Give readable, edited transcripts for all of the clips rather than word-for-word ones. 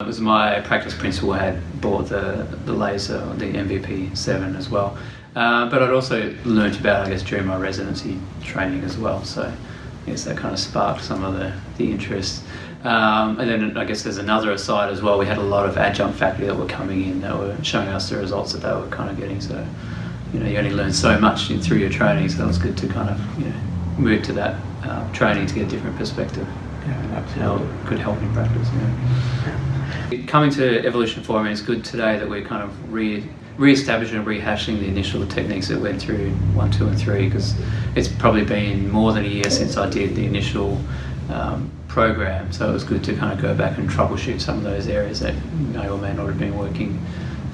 It was my practice principal had bought the laser, the MVP-7 as well. But I'd also learnt about it, I guess, during my residency training as well. So I guess that kind of sparked some of the interest. And then I guess there's another aside as well. We had a lot of adjunct faculty that were coming in that were showing us the results that they were kind of getting. So, you only learn so much through your training. So it was good to kind of, move to that training to get a different perspective. Yeah, absolutely. How could help in practice. Coming to Evolution 4, I mean, it's good today that we're kind of re-establishing and rehashing the initial techniques that went through 1, 2 and 3, because it's probably been more than a year since I did the initial program, so it was good to kind of go back and troubleshoot some of those areas that may or may not have been working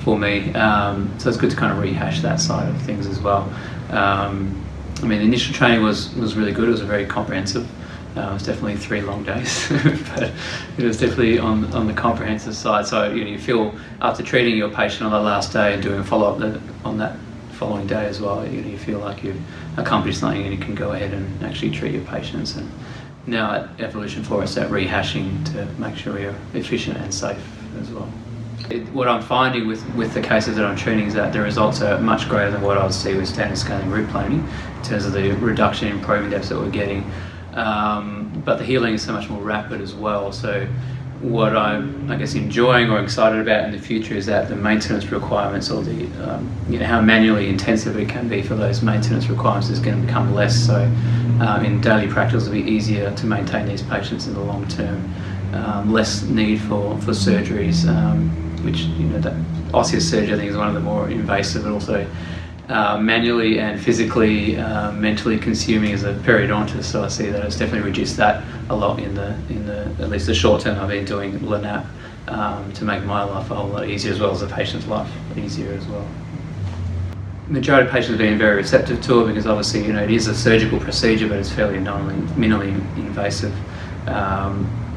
for me. So it's good to kind of rehash that side of things as well. I mean, the initial training was really good. It was very comprehensive. It was definitely 3 long days, but it was definitely on the comprehensive side. So you feel, after treating your patient on the last day and doing a follow-up on that following day as well, you feel like you've accomplished something and you can go ahead and actually treat your patients. And now at Evolution 4, it's that rehashing to make sure you're efficient and safe as well. What I'm finding with the cases that I'm treating is that the results are much greater than what I would see with standard scaling root planing in terms of the reduction in probing depths that we're getting. But the healing is so much more rapid as well. So what I'm, I guess, enjoying or excited about in the future is that the maintenance requirements, or the how manually intensive it can be for those maintenance requirements, is going to become less. So in daily practice, it'll be easier to maintain these patients in the long term. Less need for surgeries, which that osseous surgery, I think, is one of the more invasive, but also manually and physically, mentally consuming as a periodontist. So I see that it's definitely reduced that a lot in the at least the short term. I've been doing LANAP to make my life a whole lot easier, as well as the patient's life easier as well. Majority of patients have been very receptive to it, because obviously it is a surgical procedure, but it's fairly minimally invasive.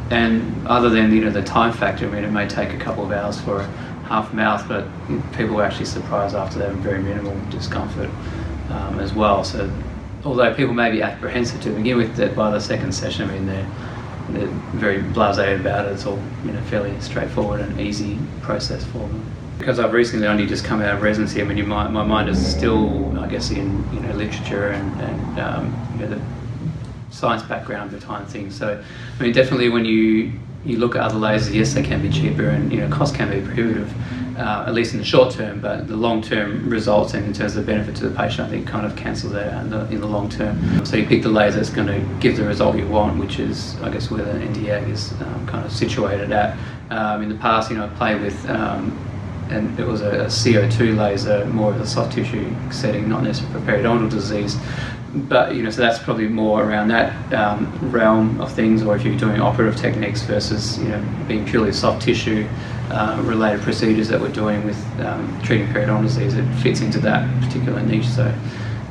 And other than the time factor, I mean, it may take a couple of hours for a half mouth, but people were actually surprised after that, very minimal discomfort as well. So although people may be apprehensive to begin with, that by the second session, I mean, they're very blasé about it. It's all fairly straightforward and easy process for them. Because I've recently only just come out of residency, I mean, my mind is still, I guess, in literature and the science background behind things. So I mean, definitely when you look at other lasers, yes, they can be cheaper and cost can be prohibitive, at least in the short term, but the long term results and in terms of the benefit to the patient, I think, kind of cancel that out in the long term. So you pick the laser that's going to give the result you want, which is, I guess, where the Nd:YAG is kind of situated at. In the past, I played with and it was a CO2 laser, more of a soft tissue setting, not necessarily for periodontal disease. But so that's probably more around that realm of things, or if you're doing operative techniques versus being purely soft tissue related procedures that we're doing with treating periodontal disease, it fits into that particular niche. So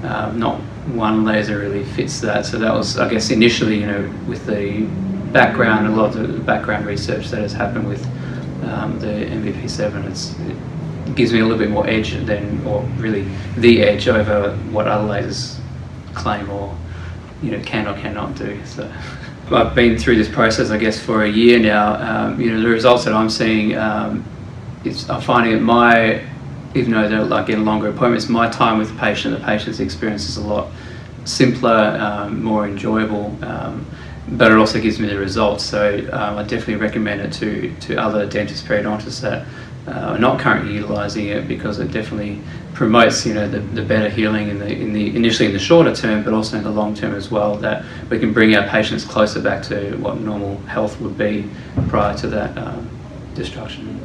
not one laser really fits that. So that was, I guess, initially with the background, a lot of the background research that has happened with the MVP-7, it gives me a little bit more edge or really the edge over what other lasers claim or can or cannot do. So I've been through this process, I guess, for a year now. The results that I'm seeing, I'm finding that even though they're like getting longer appointments, my time with the patient's experience is a lot simpler, more enjoyable, but it also gives me the results. So I definitely recommend it to other dentists, periodontists that are not currently utilising it, because it definitely promotes the better healing initially in the shorter term, but also in the long term as well, that we can bring our patients closer back to what normal health would be prior to that destruction.